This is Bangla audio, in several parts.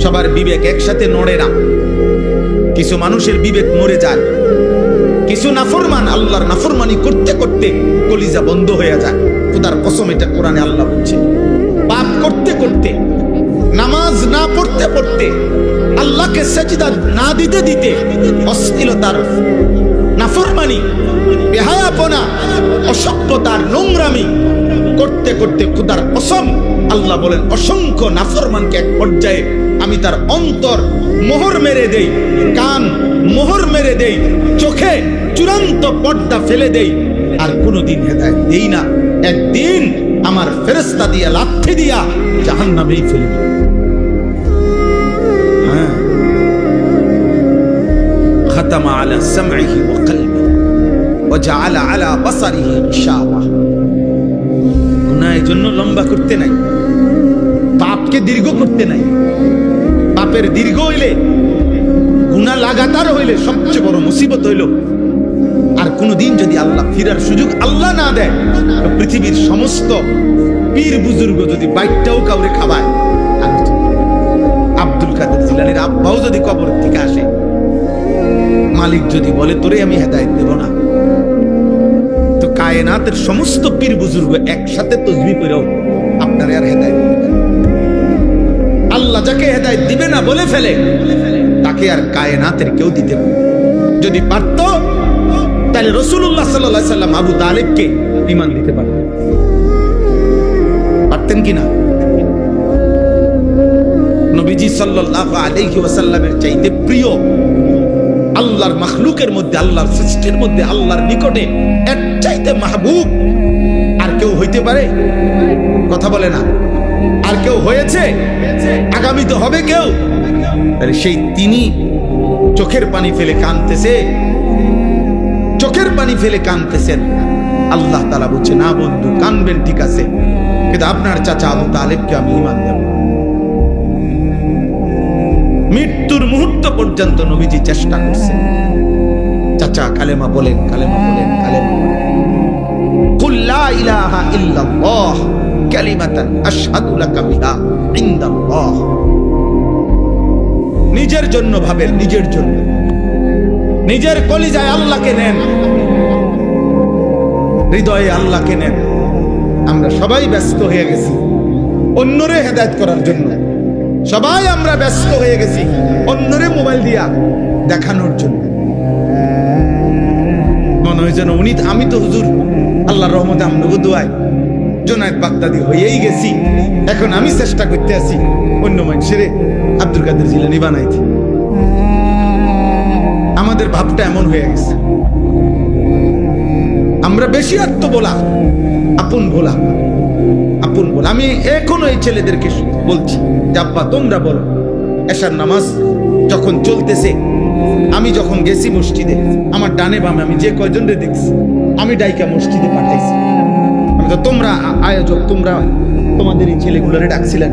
সবার বিবেক একসাথে নড়ে না। কিছু মানুষের বিবেক মরে যায়, কিছু নাফরমান আল্লাহর নাফরমানি করতে করতে কলিজা বন্ধ হয়ে যায়। খোদার কসম, এটা কোরআনে আল্লাহ বলছে। পাপ করতে করতে, নামাজ না পড়তে পড়তে, আল্লাহকে সেজদা না দিতে দিতে, অশ্লীলতার, নাফরমানি, বেহায়াপনা, অসভ্যতার, নোংরামি করতে করতে খোদার কসম আল্লাহ বলেন অসংখ্য নাফরমানকে এক পর্যায়ে আমি তার অন্তর মোহর মেরে দেই, কান মোহর মেরে দেই, চোখে চূড়ান্ত পর্দা ফেলে দেই, আর কোনোদিন হেদায়েত দেই না। একদিন আমার ফেরেশতা দিয়া লাথি দিয়া জাহান্নামেই ফেলে দেই। হ্যাঁ, খাতামা আলা সামঈহি ওয়া কলবিহি ওয়া জাআলা আলা বাসারিহি গিশাওয়া। গুনাহের জন্য লম্বা করতে নাই, পাপকে দীর্ঘ করতে নাই। পাপের দীর্ঘ হইলে, গুনাহ লাগাতার হইলে সবচেয়ে বড় মুসিবত হইল আর কোনদিন যদি আল্লাহ ফিরার সুযোগ আল্লাহ না দেয়, তো পৃথিবীর সমস্ত পীর বুজুর্গ যদি বাইকটাও কাউরে খাওয়ায়, আব্দুল কাদের জিলানীর আব্বাও যদি কবর থেকে আসে, মালিক যদি বলে তোরে আমি হেদায়েত দেব না, তো কায়নাতের সমস্ত পীর বুজুর্গ একসাথে তাসবিহ পড়েও আপনারে আর হেদায়েত দিবে না। আল্লাহ যাকে হেদায়েত দিবে না বলে ফেলে, তাকে আর কায়নাতের কেউ দিতে পারে। যদি পারত তাহলে রাসূলুল্লাহ সাল্লাল্লাহু আলাইহি সাল্লাম আবু তালেবকে ঈমান দিতে পারতেন, পারতেন কিনা? নবীজি সাল্লাল্লাহু আলাইহি ওয়াসাল্লামের চাইতে প্রিয় আল্লাহর মাখলুকের মধ্যে, আল্লাহর সৃষ্টির মধ্যে, আল্লাহর নিকটে এর চাইতে মাহবুব আর কেউ হইতে পারে? কথা বলে না। আর কেউ হয়েছে? আগামী তো হবে কেউ। তাহলে সেই তিনি চোখের পানি ফেলে কাঁদতেছে, চোখের পানি ফেলে কাঁদতেছেন। আল্লাহ তাআলা বলছে না বন্ধু, কাঁদবেন ঠিক আছে, কিন্তু আপনার চাচা আবু তালেবকে আমি ঈমান দেব। মৃত্যুর মুহূর্ত পর্যন্ত নবীজি চেষ্টা করছেন, চাচা কালেমা বলেন, কালেমা বলেন, কালেমা বলেন। কুল লা ইলাহা ইল্লাল্লাহ কালিমাতান আশহাদু লাকা বিহা ইনদাল্লাহ। নিজের জন্য ভাবেন, নিজের জন্য, নিজের কলিজায় আল্লাহকে নেন, হৃদয়ে আল্লাহকে নেন। আমরা সবাই ব্যস্ত হয়ে গেছি অন্যরে হেদায়েত করার জন্য, সবাই আমরা ব্যস্ত হয়ে গেছি অন্যরে মোবাইল দিয়া দেখানোর জন্য। মনে হয় যেন উনি, আমি তো হুজুর আল্লাহর রহমতে আমনগো দোয়ায় জুনায়েদ বাগদাদি হয়েই গেছি, এখন আমি চেষ্টা করতে আছি অন্য মানুষের আব্দুল কাদের জিলানী বানাইতে। আমাদের ভাবটা এমন হয়ে গেছে, আমরা বেশি আত্মবলা, আপন ভোলা, আপন বলা। আমি এখনো এই ছেলেদেরকে বলছি যে আব্বা তোমরা বলো, এশার নামাজ যখন চলতেছে, আমি যখন গেছি মসজিদে, আমার ডানে বামে আমি যে কয়জনরে দেখছি, আমি ডাইকা মসজিদে পাঠাইছি। আমি তো, তোমরা আয়োজক, তোমরা তোমাদের এই ছেলেগুলোরে ডাকছিলেন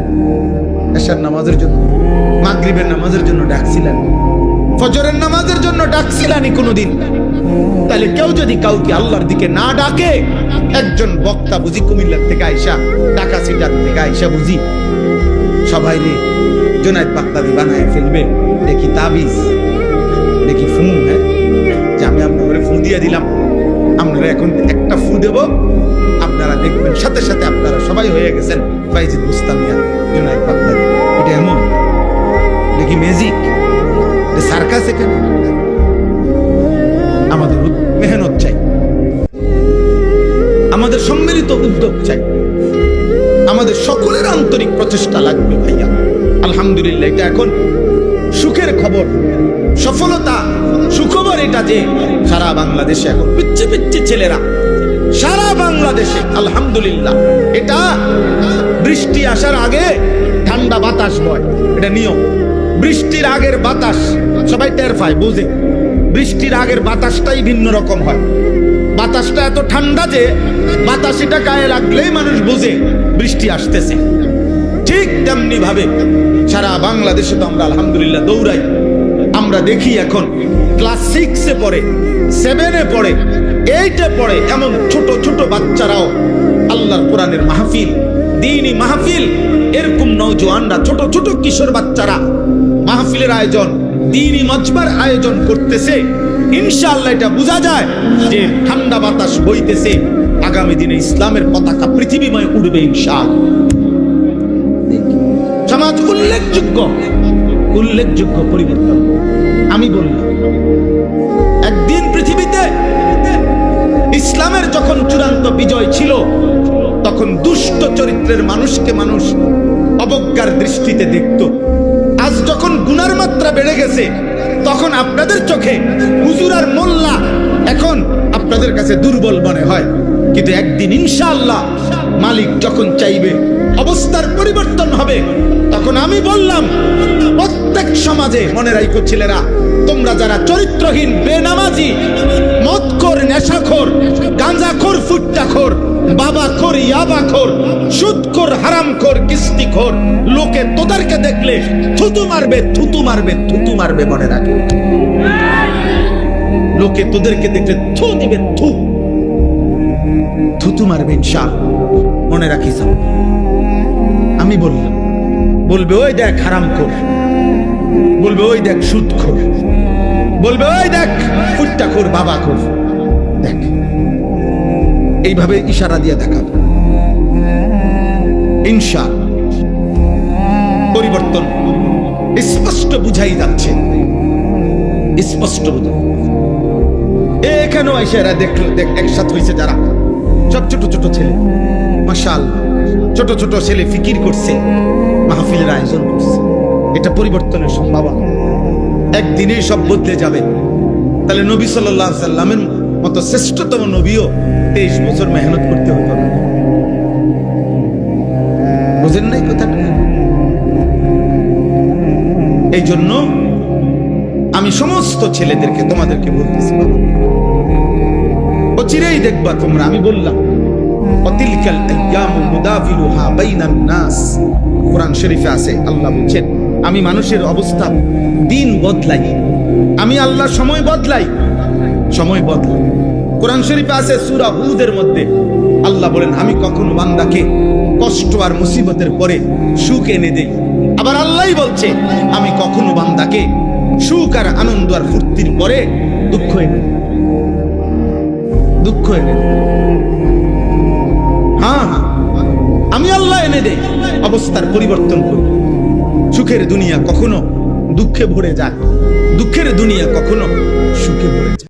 এশার নামাজের জন্য, মাগরিবের নামাজের জন্য ডাকছিলেন, ফজরের নামাজের জন্য ডাকছিলেনই কোনোদিন? তাহলে কেউ যদি কাউকে আল্লাহর দিকে না ডাকে, একজন বক্তা বুঝি কুমিল্লার থেকে আইসা, ঢাকা সিটার থেকে আইসা বুঝি সবাই রে জুনায়েদ বাগদাদি বানায় ফেলবে? দেখি তাবিজ, দেখি ফু, হ্যাঁ যে আমি আপনাদের ফু দিয়ে দিলাম, আপনারা এখন একটা ফু দেব, আপনারা দেখবেন সাথে সাথে আপনারা সবাই হয়ে গেছেন বাইজিদ বুস্তামিয়া, জুনায়েদ বাগদাদি। এটা এমন দেখি ম্যাজিক, সার্কাস। এখানে আমাদের মেহনত চাই, আমাদের সম্মিলিত উদ্যোগ চাই, আমাদের সকলের আন্তরিক প্রচেষ্টা লাগবে ভাইয়া। আলহামদুলিল্লাহ, এটা এখন সুখের খবর, সফলতা, সুখবর এটা যে সারা বাংলাদেশে এখন পিচ্ছি পিচ্ছি ছেলেরা, সারা বাংলাদেশে আলহামদুলিল্লাহ। এটা বৃষ্টি আসার আগে ঠান্ডা বাতাস বয়, এটা নিয়ম। বৃষ্টির আগের বাতাস সবাই টের পায়, বুঝে। বৃষ্টির আগের বাতাসটাই ভিন্ন রকম হয়। বাতাসটা এত ঠান্ডা যে বাতাসিটা গায়ে লাগলেই মানুষ বুঝে বৃষ্টি আসতেছে। ঠিক তেমনি ভাবে সারা বাংলাদেশে তো আমরা আলহামদুলিল্লাহ দৌড়াই। আমরা দেখি এখন ক্লাস 6-এ পড়ে, 7-এ পড়ে, 8-এ পড়ে, এমন ছোট ছোট বাচ্চারাও আল্লাহর কোরআনের মাহফিল, দ্বীনি মাহফিল এরকম নওজোয়ানরা, ছোট ছোট কিশোর বাচ্চারা মাহফিলের আয়োজন, দ্বীনি মজবার আয়োজন করতেছে, ইনশাআল্লাহ এটা বোঝা যায় যে ঠান্ডা বাতাস বইতেছে, আগামী দিনে ইসলামের পতাকা পৃথিবীময় উড়বে ইনশাআল্লাহ। সমাজ উল্লেখযোগ্য পরিবর্তন। আমি বললাম একদিন পৃথিবীতে ইসলামের যখন চূড়ান্ত বিজয় ছিল, তখন দুষ্ট চরিত্রের মানুষকে মানুষ অবজ্ঞার দৃষ্টিতে দেখত। আজ যখন গুনার মাত্রা বেড়ে গেছে, তখন আপনাদের চোখে হুজুর আর মোল্লা এখন আপনাদের কাছে দুর্বল মনে হয়। কিন্তু একদিন ইনশাআল্লাহ মালিক যখন চাইবে অবস্থার পরিবর্তন হবে, তখন আমি বললাম প্রত্যেক সমাজে, মনে রাখো ছেলেরা, তোমরা যারা চরিত্রহীন, বেনামাজি, মদখোর, নেশাখোর, গাঁজাখোর, ফুট্টাখোর, বাবাখোর, ইয়াবাখোর, সুদখোর, হারামখোর, কিস্তিখোর, লোকে তোদেরকে দেখলে থুতু মারবে, থুতু মারবে, থুতু মারবে, মনে রাখো। লোকে তোদেরকে দেখলে থু দিবে, থুতু মারবে ইনশাআল্লাহ, মনে রাখিস। আমি বললাম, বলবে ওই দেখ হারামখোর, বলবে ওই দেখ সুদখোর, বলবে ওই দেখ ফুট্টাখোর, বাবাখোর, দেখ। এইভাবে ইশারা দিয়ে দেখাবে। ইনশাআল্লাহ পরিবর্তন স্পষ্ট বুঝাই যাচ্ছে, স্পষ্ট বুঝাই। এখানেও এসে একসাথে হয়েছে যারা, সব ছোট ছোট ছেলে, মাশাআল্লাহ, ছোট ছোট ছেলে ফিকির করছে, মাহফিলের আয়োজন করছে। এটা পরিবর্তনের সম্ভাবনা, একদিনেই সব বদলে যাবে। তাহলে নবী সাল্লাল্লাহু আলাইহি সাল্লামের মতো শ্রেষ্ঠতম নবীও 23 বছর মেহনত করতে হতো না। বুঝেন নাই কথাটা? এই জন্য আমি সমস্ত ছেলেদেরকে, তোমাদেরকে বলতেছি, বাবা অচিরেই দেখবা তোমরা। আমি বললাম অতিলকাল আইয়ামু মুদাফিলুহা বাইনান নাস, কোরআন শরীফে আছে, আল্লাহ বলেন আমি মানুষের অবস্থা, দিন বদলাই, আমি আল্লাহ সময় বদলাই, সময় বদলাই। কোরআন শরীফে আছে সূরা হুদের মধ্যে আল্লাহ বলেন আমি কখনো বান্দাকে কষ্ট আর মুসিবতের পরে সুখ এনে দেই। আবার আল্লাহই বলছে আমি কখনো বান্দাকে সুখ আর আনন্দ আর ফুর্তির পরে দুঃখ এনে দেই, দুঃখ এনে দেই। হ্যাঁ হ্যাঁ, আমি আল্লাহ এনে দেই, অবস্থার পরিবর্তন করি। সুখের দুনিয়া কখনো দুঃখে ভরে যায়, দুঃখের দুনিয়া কখনো সুখে ভরে যায়।